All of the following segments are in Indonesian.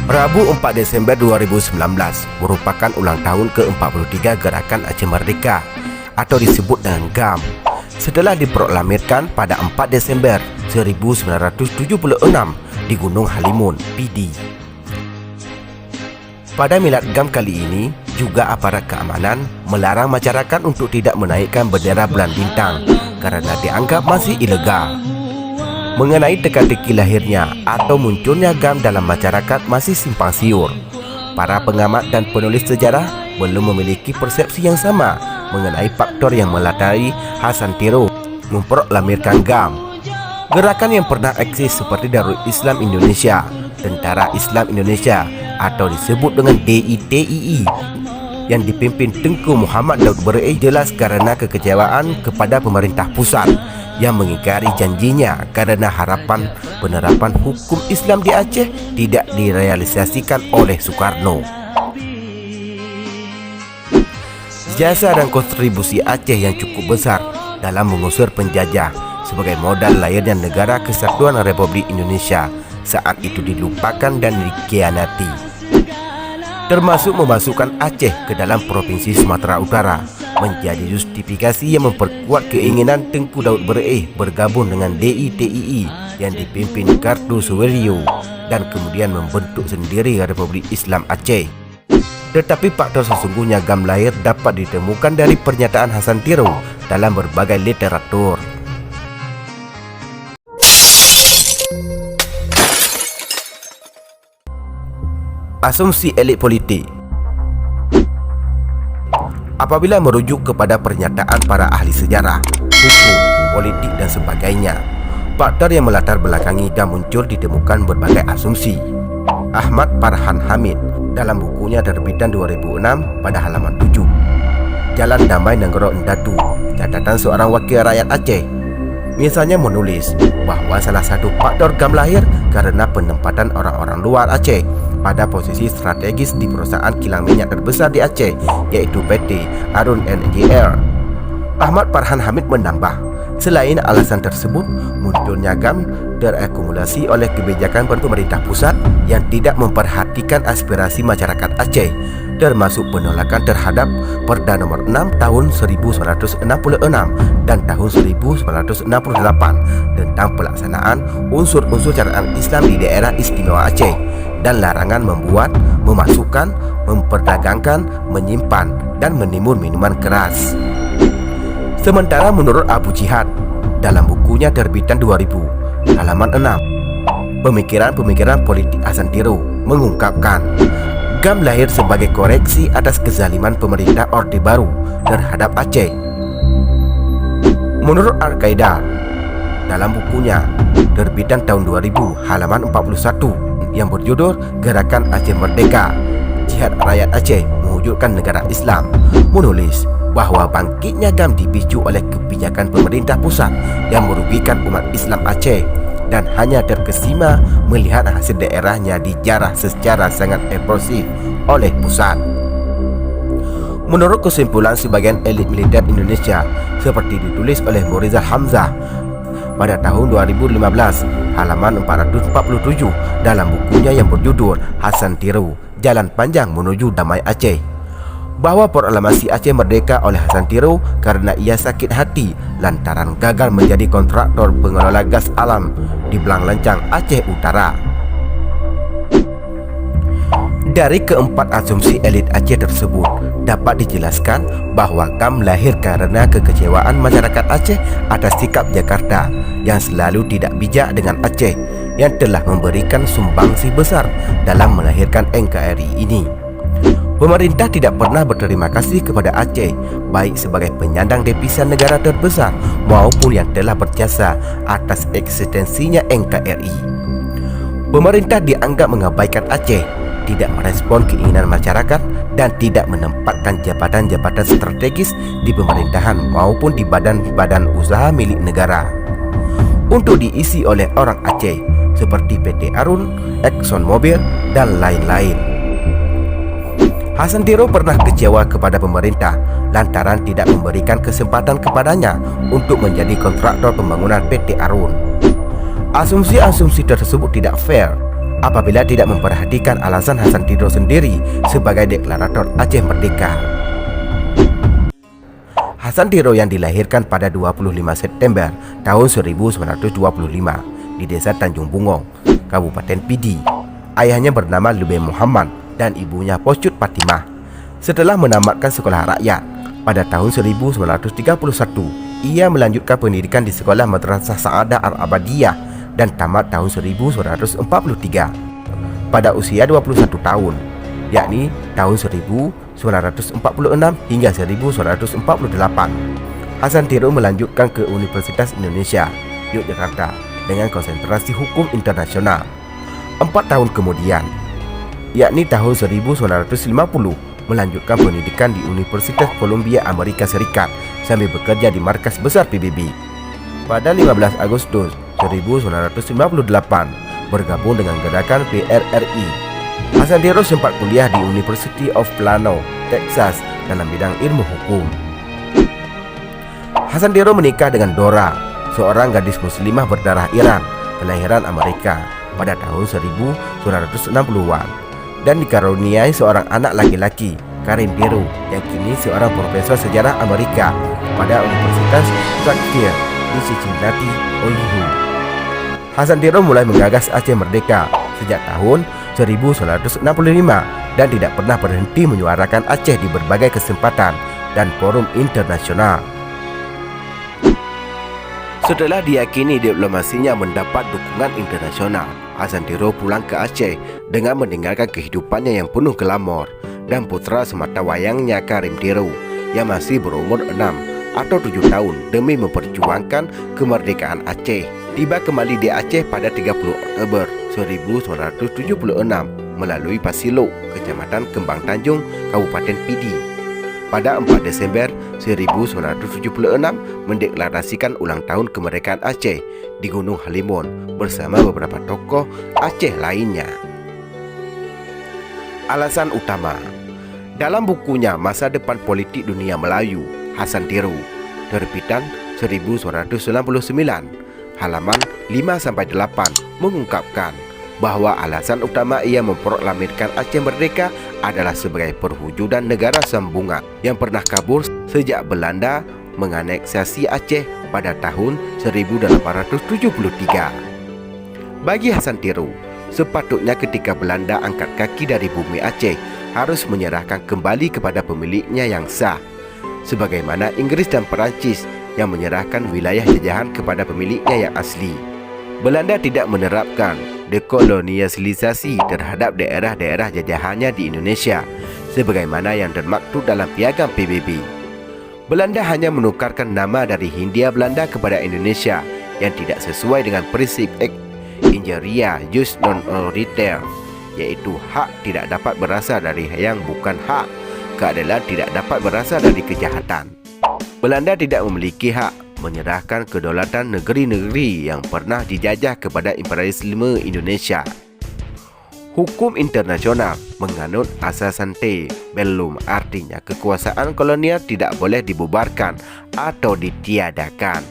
Rabu 4 Desember 2019 merupakan ulang tahun ke-43 Gerakan Aceh Merdeka atau disebut dengan GAM setelah diproklamirkan pada 4 Desember 1976 di Gunung Halimun, PD. Pada milad GAM kali ini, juga aparat keamanan melarang masyarakat untuk tidak menaikkan bendera bulan bintang karena dianggap masih ilegal. Mengenai teka-teki lahirnya atau munculnya GAM dalam masyarakat masih simpang siur. Para pengamat dan penulis sejarah belum memiliki persepsi yang sama mengenai faktor yang melatari Hasan Tiro memproklamirkan GAM. Gerakan yang pernah eksis seperti Darul Islam Indonesia, Tentara Islam Indonesia atau disebut dengan DITII yang dipimpin Tengku Muhammad Daud Bereh jelas karena kekecewaan kepada pemerintah pusat yang mengingkari janjinya karena harapan penerapan hukum Islam di Aceh tidak direalisasikan oleh Soekarno. Jasa dan kontribusi Aceh yang cukup besar dalam mengusir penjajah sebagai modal lahirnya Negara Kesatuan Republik Indonesia saat itu dilupakan dan dikhianati, termasuk memasukkan Aceh ke dalam Provinsi Sumatera Utara, menjadi justifikasi yang memperkuat keinginan Tengku Daud Bereh bergabung dengan DITII yang dipimpin Kartosuwiryo dan kemudian membentuk sendiri Republik Islam Aceh. Tetapi faktor sesungguhnya GAM lahir dapat ditemukan dari pernyataan Hasan Tiro dalam berbagai literatur. Asumsi elit politik. Apabila merujuk kepada pernyataan para ahli sejarah, hukum, politik dan sebagainya, faktor yang melatar belakangi GAM muncul ditemukan berbagai asumsi. Ahmad Farhan Hamid dalam bukunya terbitan 2006 pada halaman 7, Jalan Damai Nenggoro Endatu, catatan seorang wakil rakyat Aceh, misalnya menulis bahwa salah satu faktor GAM lahir karena penempatan orang-orang luar Aceh pada posisi strategis di perusahaan kilang minyak terbesar di Aceh, yaitu PT Arun NGL. Ahmad Farhan Hamid menambah, selain alasan tersebut, munculnya GAM terakumulasi oleh kebijakan pemerintah pusat yang tidak memperhatikan aspirasi masyarakat Aceh, termasuk penolakan terhadap Perda Nomor 6 Tahun 1966 dan Tahun 1968 tentang pelaksanaan unsur-unsur syariat Islam di daerah istimewa Aceh dan larangan membuat, memasukkan, memperdagangkan, menyimpan dan menimbun minuman keras. Sementara menurut Abu Jihad dalam bukunya terbitan 2000 halaman 6, pemikiran-pemikiran politik Hasan Tiro mengungkapkan GAM lahir sebagai koreksi atas kezaliman pemerintah Orde Baru terhadap Aceh. Menurut Al-Qaeda dalam bukunya terbitan tahun 2000 halaman 41 yang berjudul Gerakan Aceh Merdeka, Jihad Rakyat Aceh Mewujudkan Negara Islam, menulis bahwa bangkitnya GAM dipicu oleh kebijakan pemerintah pusat yang merugikan umat Islam Aceh dan hanya terkesima melihat hasil daerahnya dijarah secara sangat eksplosif oleh pusat. Menurut kesimpulan sebagian elit militer Indonesia seperti ditulis oleh Murizal Hamzah pada tahun 2015 halaman 447 dalam bukunya yang berjudul Hasan Tiro, Jalan Panjang Menuju Damai Aceh, bahwa proklamasi Aceh Merdeka oleh Hasan Tiro karena ia sakit hati lantaran gagal menjadi kontraktor pengelola gas alam di Belang Lancang, Aceh Utara. Dari keempat asumsi elit Aceh tersebut dapat dijelaskan bahwa GAM lahir karena kekecewaan masyarakat Aceh atas sikap Jakarta yang selalu tidak bijak dengan Aceh yang telah memberikan sumbangsi besar dalam melahirkan NKRI ini. Pemerintah tidak pernah berterima kasih kepada Aceh, baik sebagai penyandang devisa negara terbesar maupun yang telah berjasa atas eksistensinya NKRI. Pemerintah dianggap mengabaikan Aceh, tidak merespon keinginan masyarakat dan tidak menempatkan jabatan-jabatan strategis di pemerintahan maupun di badan-badan usaha milik negara untuk diisi oleh orang Aceh seperti PT Arun, Exxon Mobil dan lain-lain. Hasan Tiro pernah kecewa kepada pemerintah lantaran tidak memberikan kesempatan kepadanya untuk menjadi kontraktor pembangunan PT Arun. Asumsi-asumsi tersebut tidak fair apabila tidak memperhatikan alasan Hasan Tiro sendiri sebagai deklarator Aceh Merdeka. Hasan Tiro yang dilahirkan pada 25 September tahun 1925 di Desa Tanjung Bungong, Kabupaten Pidi. Ayahnya bernama Lube Muhammad dan ibunya Pocut Fatimah. Setelah menamatkan sekolah rakyat pada tahun 1931, ia melanjutkan pendidikan di Sekolah Madrasah Sa'adah Al-Abadiyah dan tamat tahun 1943 pada usia 21 tahun, yakni tahun 1946 hingga 1948. Hasan Tiro melanjutkan ke Universitas Indonesia, Yogyakarta dengan konsentrasi hukum internasional. 4 tahun kemudian, yakni tahun 1950, melanjutkan pendidikan di Universitas Columbia Amerika Serikat sambil bekerja di markas besar PBB. Pada 15 Agustus 1958, bergabung dengan gerakan PRRI. Hasan Tiro sempat kuliah di University of Plano, Texas dalam bidang ilmu hukum. Hasan Tiro menikah dengan Dora, seorang gadis muslimah berdarah Iran, kelahiran Amerika pada tahun 1960-an, dan dikaruniai seorang anak laki-laki, Karim Tiro, yang kini seorang profesor sejarah Amerika pada Universitas Rutgers di Cincinnati, Ohio. Hasan Tiro mulai menggagas Aceh Merdeka sejak tahun 1965 dan tidak pernah berhenti menyuarakan Aceh di berbagai kesempatan dan forum internasional. Setelah diyakini diplomasinya mendapat dukungan internasional, Hasan Tiro pulang ke Aceh dengan meninggalkan kehidupannya yang penuh glamor dan putra sematawayangnya Karim Tiro yang masih berumur 6 atau 7 tahun demi memperjuangkan kemerdekaan Aceh. Tiba kembali di Aceh pada 30 Oktober 1976 melalui Pasilok, Kecamatan Kembang Tanjung, Kabupaten Pidi. Pada 4 Desember 1976 mendeklarasikan ulang tahun kemerdekaan Aceh di Gunung Halimun bersama beberapa tokoh Aceh lainnya. Alasan utama dalam bukunya Masa Depan Politik Dunia Melayu, Hasan Tiro, terbitan 1999, halaman 5-8 mengungkapkan bahwa alasan utama ia memproklamirkan Aceh Merdeka adalah sebagai perwujudan negara sambungan yang pernah kabur sejak Belanda menganeksasi Aceh pada tahun 1873. Bagi Hasan Tiro, sepatutnya ketika Belanda angkat kaki dari bumi Aceh harus menyerahkan kembali kepada pemiliknya yang sah, sebagaimana Inggris dan Perancis yang menyerahkan wilayah jajahan kepada pemiliknya yang asli. Belanda tidak menerapkan dekolonialisasi terhadap daerah-daerah jajahannya di Indonesia sebagaimana yang termaktub dalam piagam PBB. Belanda hanya menukarkan nama dari Hindia Belanda kepada Indonesia yang tidak sesuai dengan prinsip ex injuria jus non oritur, yaitu hak tidak dapat berasal dari yang bukan hak, keadilan tidak dapat berasal dari kejahatan. Belanda tidak memiliki hak menyerahkan kedaulatan negeri-negeri yang pernah dijajah kepada imperialisme Indonesia. Hukum internasional menganut asas ante bellum, artinya kekuasaan kolonial tidak boleh dibubarkan atau ditiadakan.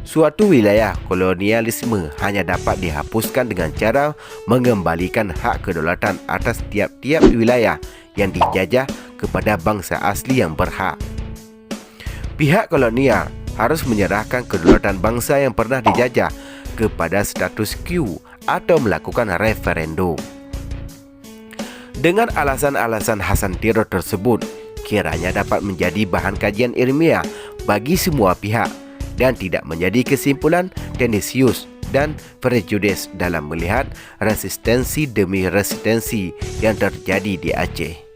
Suatu wilayah kolonialisme hanya dapat dihapuskan dengan cara mengembalikan hak kedaulatan atas tiap-tiap wilayah yang dijajah kepada bangsa asli yang berhak. Pihak kolonial harus menyerahkan kedaulatan bangsa yang pernah dijajah kepada status quo atau melakukan referendum. Dengan alasan-alasan Hasan Tiro tersebut, kiranya dapat menjadi bahan kajian ilmiah bagi semua pihak dan tidak menjadi kesimpulan tendensius dan prejudis dalam melihat resistensi demi resistensi yang terjadi di Aceh.